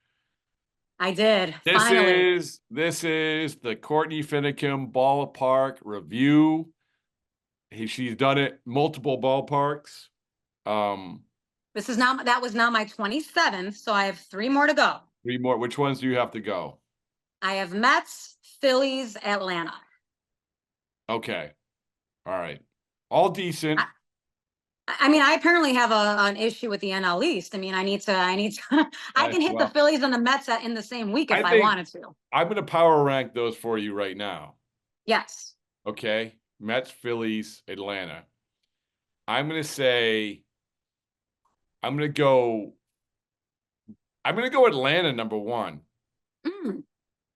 S10: I did.
S9: This
S10: Finally.
S9: is the Courtney Finnicum ballpark review. She's done it multiple ballparks.
S10: That was now my 27th, so I have 3 more to go.
S9: 3 more. Which ones do you have to go?
S10: I have Mets, Phillies, Atlanta.
S9: Okay. All right. All decent.
S10: I mean, I apparently have an issue with the NL East. I mean, I need to I can hit the Phillies and the Mets in the same week if I wanted to.
S9: I'm going to power rank those for you right now.
S10: Yes.
S9: Okay. Mets, Phillies, Atlanta. I'm going to go Atlanta number 1.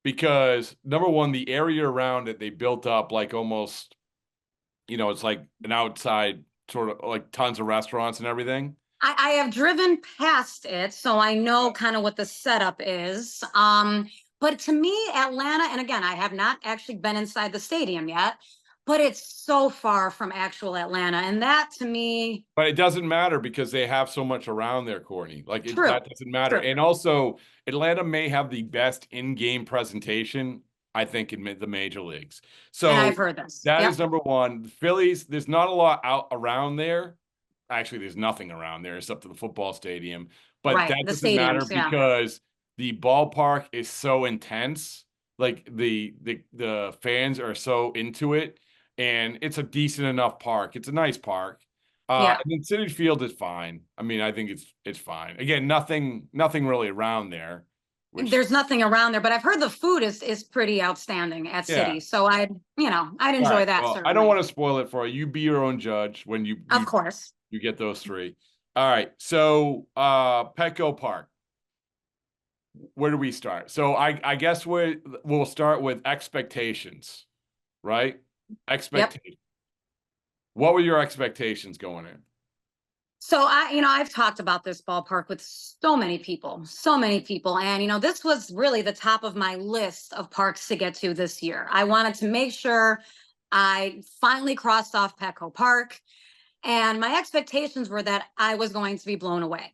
S9: Because number 1, the area around it, they built up like almost, it's like an outside sort of like tons of restaurants and everything.
S10: I have driven past it, so I know kind of what the setup is. But to me, Atlanta, and again, I have not actually been inside the stadium yet, but it's so far from actual Atlanta. And that to me.
S9: But it doesn't matter because they have so much around there, Courtney. Like that doesn't matter.
S10: True.
S9: And also, Atlanta may have the best in-game presentation, I think, in the major leagues. So
S10: and I've heard this.
S9: That is number 1. The Phillies, there's not a lot out around there. Actually, there's nothing around there except for the football stadium. But that doesn't matter because the ballpark is so intense. Like the fans are so into it. And it's a decent enough park. It's a nice park. And then Citi Field is fine. I mean, I think it's fine. Again, nothing really around there.
S10: There's nothing around there, but I've heard the food is pretty outstanding at Citi. So I'd enjoy that.
S9: Well, I don't want to spoil it for you. You be your own judge when you
S10: of course
S9: you get those 3. All right. So Petco Park. Where do we start? So I guess we'll start with expectations, right? Expectations. Yep. What were your expectations going in?
S10: So I've talked about this ballpark with so many people. And, this was really the top of my list of parks to get to this year. I wanted to make sure I finally crossed off Petco Park. And my expectations were that I was going to be blown away,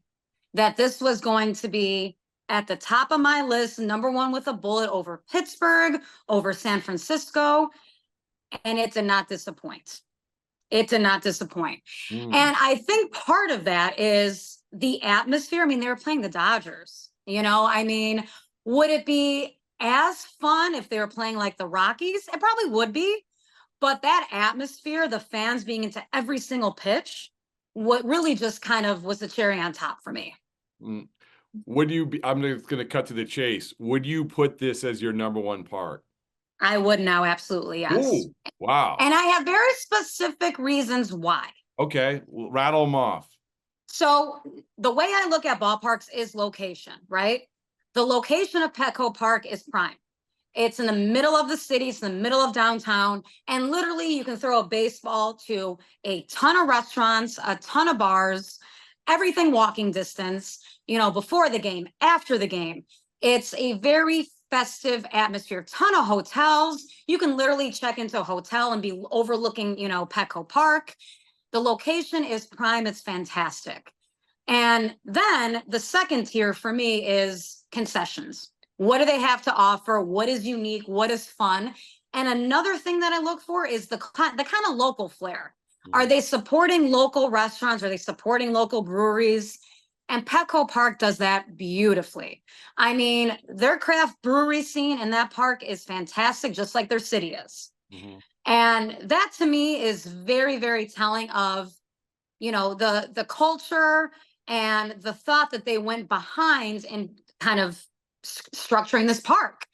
S10: that this was going to be at the top of my list, number 1 with a bullet over Pittsburgh, over San Francisco. And it did not disappoint. And I think part of that is the atmosphere. I mean, they were playing the Dodgers, I mean, would it be as fun if they were playing like the Rockies? It probably would be. But that atmosphere, the fans being into every single pitch, what really just kind of was the cherry on top for me.
S9: Would you be, I'm just going to cut to the chase. Would you put this as your number 1 park?
S10: I would now, absolutely, yes.
S9: Ooh, wow.
S10: And I have very specific reasons why.
S9: Okay, well, rattle them off.
S10: So the way I look at ballparks is location, right? The location of Petco Park is prime. It's in the middle of the city, it's in the middle of downtown, and literally you can throw a baseball to a ton of restaurants, a ton of bars, everything walking distance, before the game, after the game. It's a very festive atmosphere, ton of hotels. You can literally check into a hotel and be overlooking, Petco Park. The location is prime. It's fantastic. And then the second tier for me is concessions. What do they have to offer? What is unique? What is fun? And another thing that I look for is the kind of local flair. Are they supporting local restaurants? Are they supporting local breweries? And Petco Park does that beautifully. I mean, their craft brewery scene in that park is fantastic, just like their city is. Mm-hmm. And that to me is very, very telling of, the culture and the thought that they went behind in kind of structuring this park.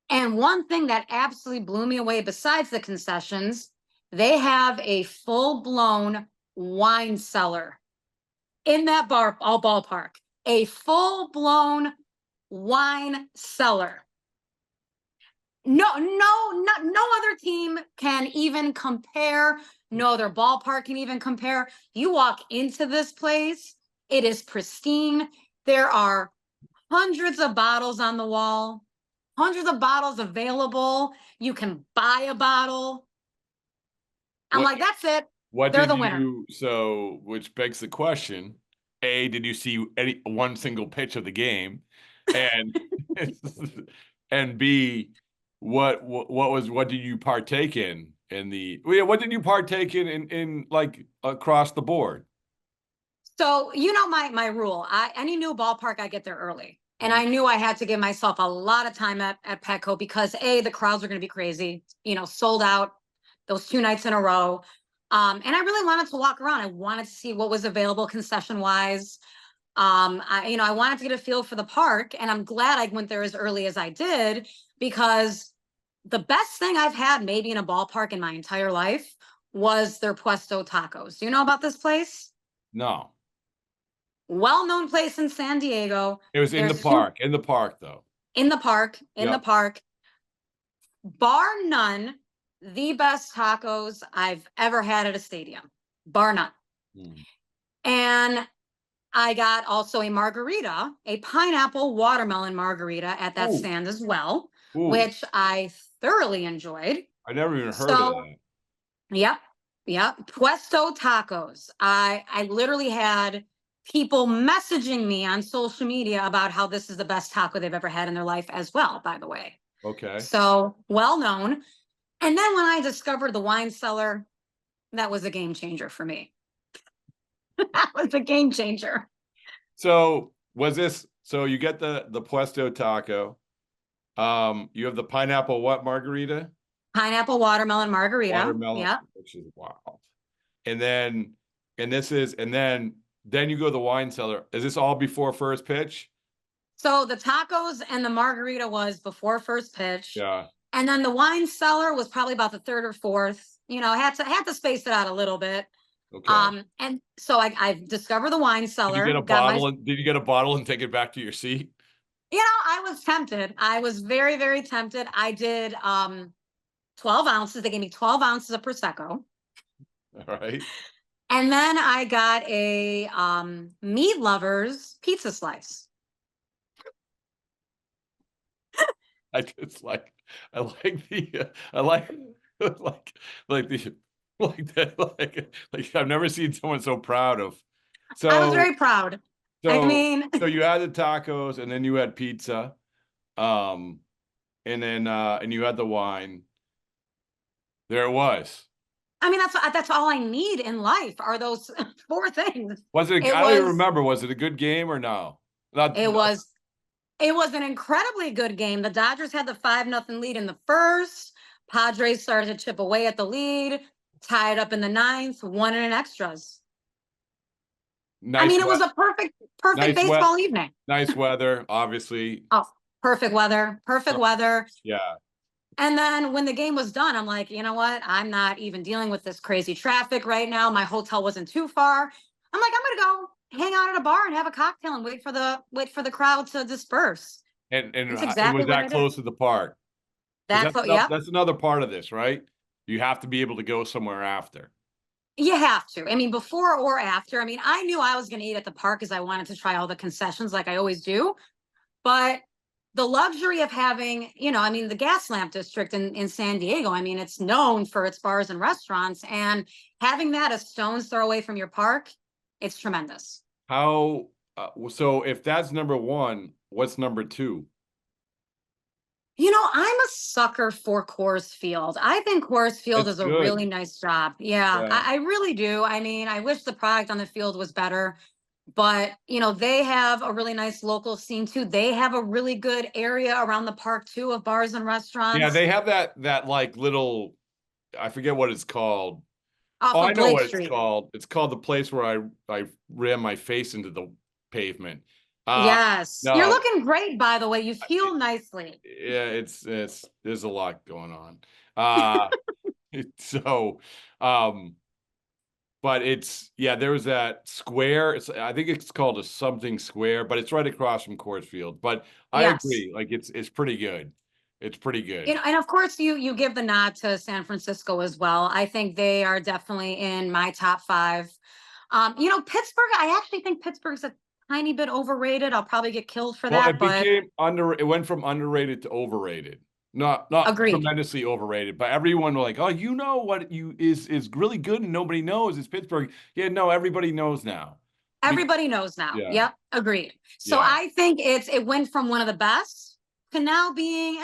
S10: And one thing that absolutely blew me away besides the concessions, they have a full-blown wine cellar in that ballpark, a full-blown wine cellar. No other team can even compare. No other ballpark can even compare. You walk into this place, it is pristine. There are hundreds of bottles on the wall, hundreds of bottles available. You can buy a bottle. I'm like, that's it.
S9: What
S10: They're
S9: did
S10: the winner.
S9: so which begs the question, A, did you see one single pitch of the game? And and B, what did you partake in what did you partake in like across the board?
S10: So you know my rule. Any new ballpark, I get there early. And I knew I had to give myself a lot of time at Petco because A, the crowds are going to be crazy, sold out those 2 nights in a row. And I really wanted to walk around. I wanted to see what was available concession wise. I wanted to get a feel for the park, and I'm glad I went there as early as I did, because the best thing I've had maybe in a ballpark in my entire life was their Puesto Tacos. Do you know about this place?
S9: No.
S10: Well-known place in San Diego.
S9: It was in the park, though.
S10: In the park, the park. Bar none, the best tacos I've ever had at a stadium. Bar none. And I got also a margarita, a pineapple watermelon margarita at that stand as well, which I thoroughly enjoyed.
S9: I never even heard of that.
S10: Yep. Puesto Tacos. I literally had people messaging me on social media about how this is the best taco they've ever had in their life as well, by the way.
S9: Okay.
S10: So well known. And then when I discovered the wine cellar, that was a game changer for me. That was a game changer.
S9: So you get the Puesto Taco. You have the pineapple margarita?
S10: Pineapple watermelon margarita. Yeah.
S9: Which is wild. And then you go to the wine cellar. Is this all before first pitch?
S10: So the tacos and the margarita was before first pitch.
S9: Yeah.
S10: And then the wine cellar was probably about the third or fourth. I had to space it out a little bit.
S9: Okay.
S10: And so I discovered the wine cellar.
S9: Did you get a bottle and take it back to your seat?
S10: I was tempted. I was very, very tempted. I did 12 ounces. They gave me 12 ounces of Prosecco.
S9: All right.
S10: And then I got a meat lovers pizza slice.
S9: I've never seen someone so proud of. So
S10: I was very proud.
S9: So you had the tacos, and then you had pizza, and you had the wine. There it was.
S10: I mean, that's all I need in life are those 4 things.
S9: I don't even remember. Was it a good game or no?
S10: It was an incredibly good game. The Dodgers had the 5-0 lead in the first. Padres started to chip away at the lead, tied up in the 9th, won in extras. Nice it was a perfect baseball evening.
S9: Nice weather, obviously.
S10: Oh, perfect weather.
S9: Yeah.
S10: And then when the game was done, I'm like, you know what? I'm not even dealing with this crazy traffic right now. My hotel wasn't too far. I'm like, I'm gonna go hang out at a bar and have a cocktail and wait for the crowd to disperse.
S9: And exactly was that close to the park? That's another part of this, right? You have to be able to go somewhere after.
S10: You have to. I mean, before or after. I mean, I knew I was going to eat at the park because I wanted to try all the concessions like I always do. But the luxury of having, the Gas Lamp District in San Diego, I mean, it's known for its bars and restaurants. And having that a stone's throw away from your park, it's tremendous.
S9: So if that's number 1, what's number 2?
S10: I'm a sucker for Coors Field. I think Coors Field is a really nice job. Yeah. I really do. I mean, I wish the product on the field was better, but they have a really nice local scene too. They have a really good area around the park too of bars and restaurants.
S9: Yeah, they have that like little, I forget what it's called.
S10: I know what
S9: it's called. It's called the place where I ran my face into the pavement.
S10: Yes. No, you're looking great, by the way. You feel nicely.
S9: Yeah, there's a lot going on. But there was that square. I think it's called a something square, but it's right across from Coors Field. But I agree, like it's pretty good. It's pretty good.
S10: And of course you give the nod to San Francisco as well. I think they are definitely in my top 5. Pittsburgh, I actually think Pittsburgh's a tiny bit overrated. I'll probably get killed for that.
S9: It went from underrated to overrated. not
S10: Agreed.
S9: tremendously overrated, but everyone was like, oh, you know what is really good and nobody knows is Pittsburgh. Yeah, no, everybody knows now.
S10: Everybody knows now.
S9: Yeah.
S10: Yep, agreed. So
S9: Yeah.
S10: I think it went from one of the best to now being,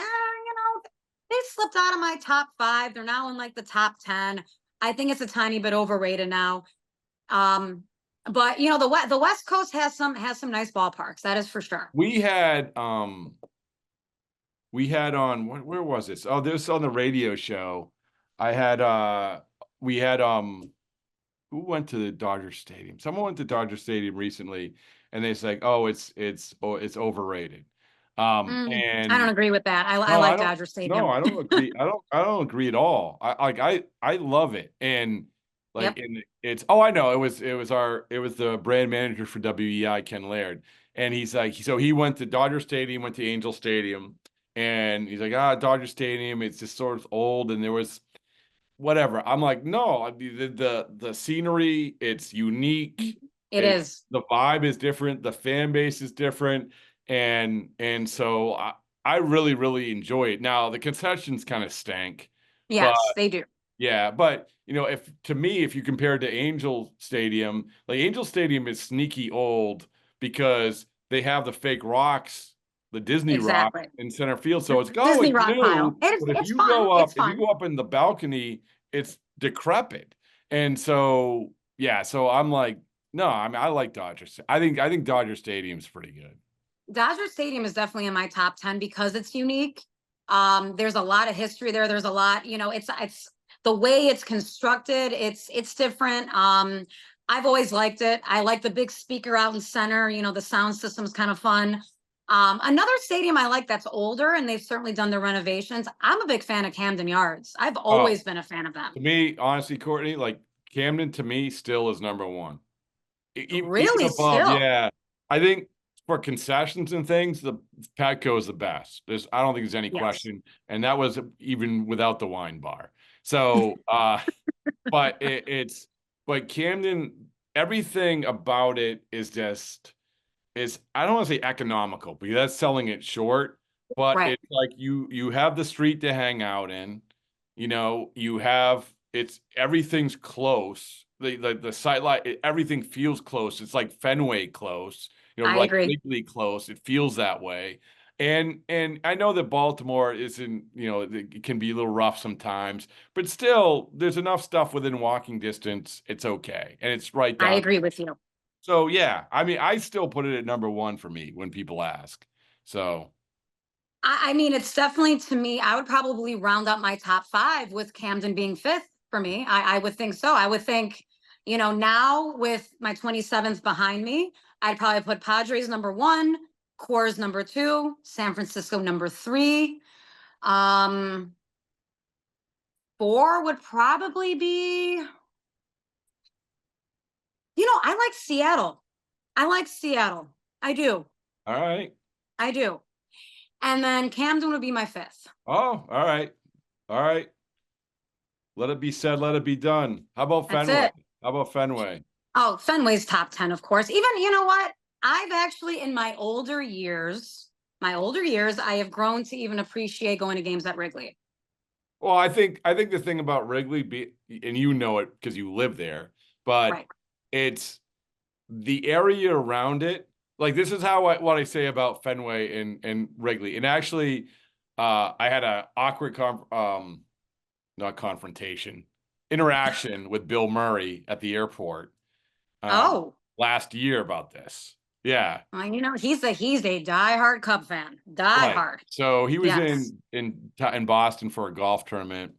S10: they slipped out of my top 5. They're now in like the top 10. I think it's a tiny bit overrated now. But the West Coast has some nice ballparks. That is for sure.
S9: We had on where was this? Oh, this on the radio show. We had who went to the Dodger Stadium? Someone went to Dodger Stadium recently, and they say, "Oh, it's overrated." And
S10: I don't agree with that. I
S9: no,
S10: like Dodger Stadium.
S9: No, I don't agree. I don't agree at all. I love it, and
S10: Yep.
S9: and it's I know it was the brand manager for WEI, Ken Laird, and he's like, so he went to Dodger Stadium, went to Angel Stadium, and he's like, Dodger Stadium, it's just sort of old, and there was whatever. I'm like, no, the scenery, it's unique.
S10: It is.
S9: The vibe is different. The fan base is different. And so I really, really enjoy it. Now the concessions kind of stank.
S10: Yes, they do.
S9: Yeah. But if you compare it to Angel Stadium, like Angel Stadium is sneaky old because they have the fake rocks, the Disney rock in center field. So it's
S10: Disney rock
S9: new,
S10: pile.
S9: but if you go up in the balcony, it's decrepit. And so, yeah, so I'm like, no, I like Dodgers. I think Dodger Stadium's pretty good.
S10: Dodger Stadium is definitely in my top 10 because it's unique. There's a lot of history there. There's a lot, it's the way it's constructed. It's different. I've always liked it. I like the big speaker out in center. The sound system's kind of fun. Another stadium I like that's older, and they've certainly done the renovations. I'm a big fan of Camden Yards. I've always been a fan of them.
S9: To me, honestly, Courtney, like Camden to me still is number one.
S10: Really? Still?
S9: Yeah. I think for concessions and things, the Patco is the best. I don't think there's any question. And that was even without the wine bar. So, but but Camden, everything about it is I don't want to say economical because that's selling it short, but it's like you have the street to hang out in, everything's close. The sight line, everything feels close. It's like Fenway close,
S10: I agree.
S9: Wrigley close. It feels that way. And I know that Baltimore isn't, it can be a little rough sometimes, but still there's enough stuff within walking distance. It's okay. And it's right down.
S10: I agree with you.
S9: So, yeah, I mean, I still put it at number 1 for me when people ask. So,
S10: I mean, it's definitely, to me, I would probably round up my top 5 with Camden being 5th for me. I would think so. I would think, now with my 27th behind me, I'd probably put Padres number 1, Coors number 2, San Francisco number 3. 4 would probably be, I like Seattle. I do.
S9: all right.
S10: I do. And then Camden would be my 5th.
S9: Oh, all right. All right. Let it be said, let it be done. How about Fenway?
S10: Oh, Fenway's top 10, of course. Even, you know what? I've actually, in my older years, I have grown to even appreciate going to games at Wrigley.
S9: Well, I think the thing about Wrigley, and you know it because you live there, but it's the area around it. Like, this is what I say about Fenway and Wrigley. And actually, I had a awkward interaction with Bill Murray at the airport. Last year about this. Yeah.
S10: Well, he's a diehard Cub fan. Diehard.
S9: So he was in Boston for a golf tournament.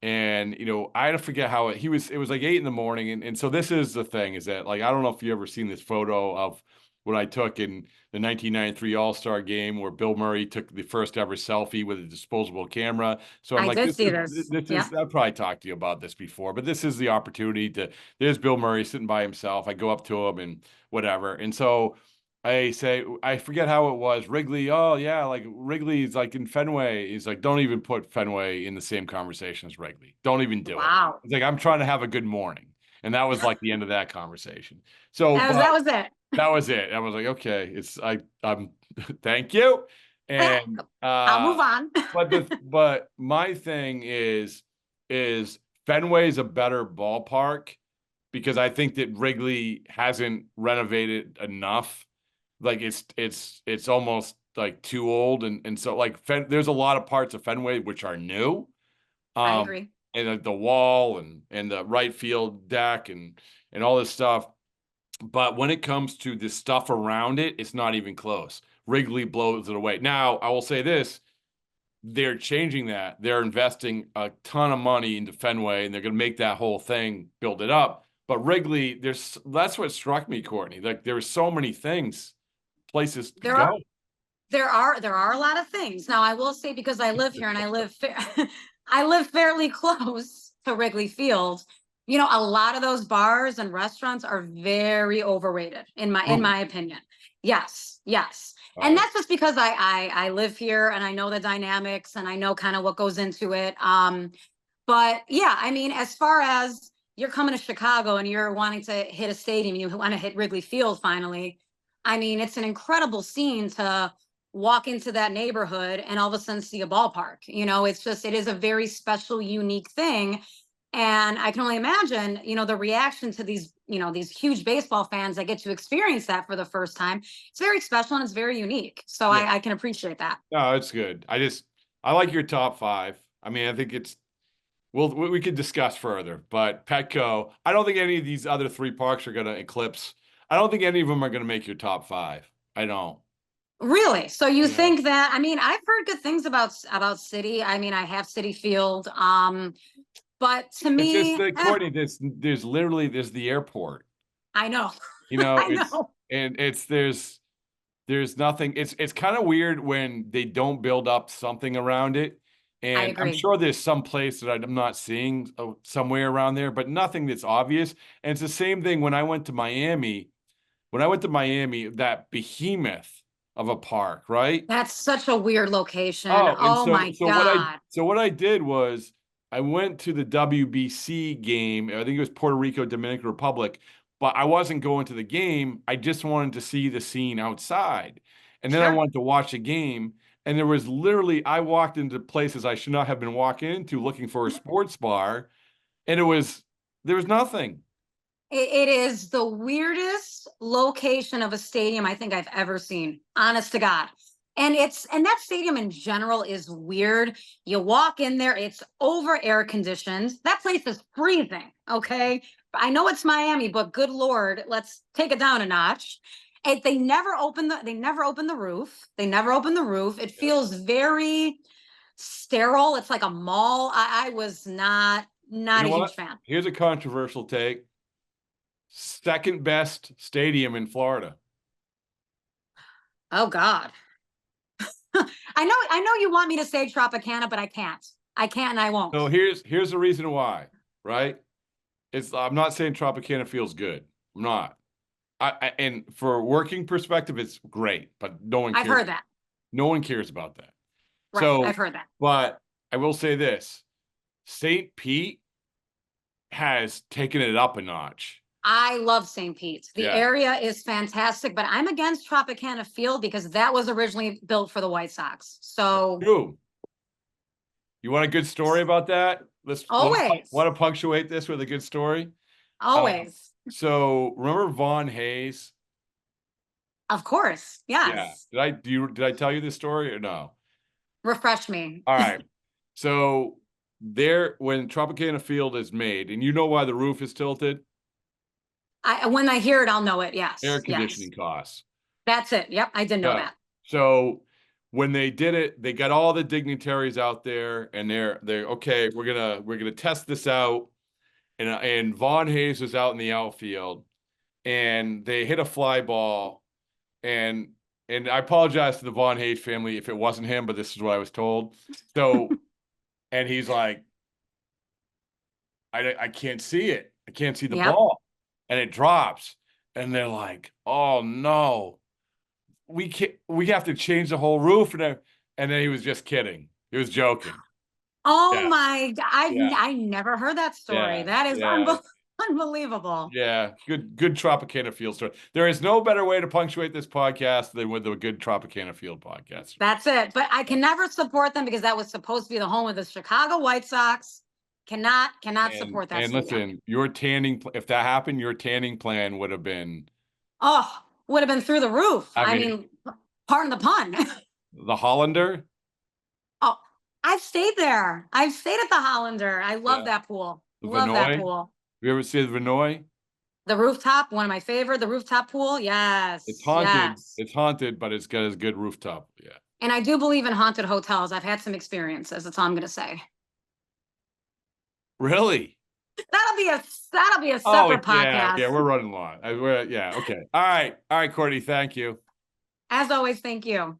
S9: And, I had to forget how it was like 8 a.m. And so this is the thing is that, like, I don't know if you ever seen this photo of what I took in the 1993 All-Star game where Bill Murray took the first ever selfie with a disposable camera. So I'm I've probably talked to you about this before, but this is the opportunity there's Bill Murray sitting by himself. I go up to him and whatever. And so I say, I forget how it was. Wrigley, oh yeah, like Wrigley's like in Fenway. He's like, don't even put Fenway in the same conversation as Wrigley. Don't even do it. It's like, I'm trying to have a good morning. And that was like the end of that conversation. So
S10: that was it.
S9: That was it. I was like, okay, I'm thank you. And
S10: I'll move on.
S9: but my thing is Fenway's a better ballpark because I think that Wrigley hasn't renovated enough. Like it's almost like too old, and so like there's a lot of parts of Fenway which are new.
S10: I agree.
S9: And the wall and the right field deck and all this stuff. But when it comes to the stuff around it, it's not even close. Wrigley blows it away. Now, I will say this. They're changing that. They're investing a ton of money into Fenway, and they're going to make that whole thing, build it up. But Wrigley, that's what struck me, Courtney. Like there were so many things, places to go.
S10: There are a lot of things. Now, I will say, because I live here and I live fairly close to Wrigley Field. You know, a lot of those bars and restaurants are very overrated in my opinion. Yes. And that's just because I live here and I know the dynamics and I know kind of what goes into it. But yeah, I mean, as far as you're coming to Chicago and you're wanting to hit a stadium, you want to hit Wrigley Field finally. I mean, it's an incredible scene to walk into that neighborhood and all of a sudden see a ballpark. You know, it is a very special, unique thing. And I can only imagine, you know, the reaction to these, you know, these huge baseball fans that get to experience that for the first time. It's very special and it's very unique. So yeah. I can appreciate that.
S9: No, it's good. I like your top 5. I mean, I think we could discuss further, but Petco, I don't think any of these other 3 parks are going to eclipse. I don't think any of them are going to make your top 5. I don't.
S10: Really? So you think that, I mean, I've heard good things about Citi. I mean, I have Citi Field. But to me,
S9: Courtney, there's the airport.
S10: I know.
S9: You know,
S10: I know.
S9: And there's nothing. It's kind of weird when they don't build up something around it. And I'm sure there's some place that I'm not seeing somewhere around there, but nothing that's obvious. And it's the same thing when I went to Miami. When I went to Miami, that behemoth of a park, right?
S10: That's such a weird location. My God.
S9: So what I did was I went to the WBC game. I think it was Puerto Rico, Dominican Republic, but I wasn't going to the game. I just wanted to see the scene outside. And then I wanted to watch a game. And there was literally, I walked into places I should not have been walking into looking for a sports bar. And there was nothing.
S10: It is the weirdest location of a stadium I think I've ever seen. Honest to God. And that stadium in general is weird. You walk in there, it's over air conditioned. That place is freezing. Okay. I know it's Miami, but good Lord, let's take it down a notch. They never open the roof. It feels very sterile. It's like a mall. I was not a huge fan.
S9: Here's a controversial take. Second best stadium in Florida.
S10: Oh God. I know you want me to say Tropicana, but I can't and I won't.
S9: So here's the reason why, right? I'm not saying Tropicana feels good. I'm not. And for a working perspective, it's great, but no one cares.
S10: I've heard that.
S9: No one cares about that.
S10: Right,
S9: so
S10: I've heard that.
S9: But I will say this. St. Pete has taken it up a notch.
S10: I love St. Pete. The area is fantastic, but I'm against Tropicana Field because that was originally built for the White Sox. So
S9: true. You want a good story about that?
S10: Always.
S9: Want to punctuate this with a good story?
S10: Always.
S9: So remember Vaughn Hayes?
S10: Of course. Yes.
S9: Yeah. Did I tell you this story or no?
S10: Refresh me.
S9: All right. So when Tropicana Field is made, and you know why the roof is tilted?
S10: When I hear it, I'll know it. Yes.
S9: Air conditioning costs.
S10: That's it. Yep. I didn't know that.
S9: So when they did it, they got all the dignitaries out there and they're okay, we're gonna test this out. And Vaughn Hayes was out in the outfield and they hit a fly ball. And I apologize to the Vaughn Hayes family if it wasn't him, but this is what I was told. So and he's like, I can't see it. I can't see the ball. And it drops. And they're like, oh no. We have to change the whole roof. And then he was just kidding. He was joking.
S10: Oh my God. I never heard that story. That is unbelievable. Unbelievable.
S9: Yeah, good Tropicana Field story. There is no better way to punctuate this podcast than with a good Tropicana Field podcast.
S10: That's it. But I can never support them because that was supposed to be the home of the Chicago White Sox. Cannot support that.
S9: And listen, your tanning, if that happened, your tanning plan would have been.
S10: Oh, would have been through the roof. I mean, pardon the pun.
S9: The Hollander.
S10: Oh, I've stayed there. I've stayed at the Hollander. I love that pool. Love that pool.
S9: You ever see the Vinoy?
S10: The rooftop, one of my favorite. The rooftop pool, yes.
S9: It's haunted.
S10: Yes.
S9: It's haunted, but it's got a good rooftop. Yeah.
S10: And I do believe in haunted hotels. I've had some experiences. That's all I'm going to say.
S9: Really?
S10: That'll be a separate podcast.
S9: Yeah, we're running long. Okay. All right, Courtney. Thank you.
S10: As always, thank you.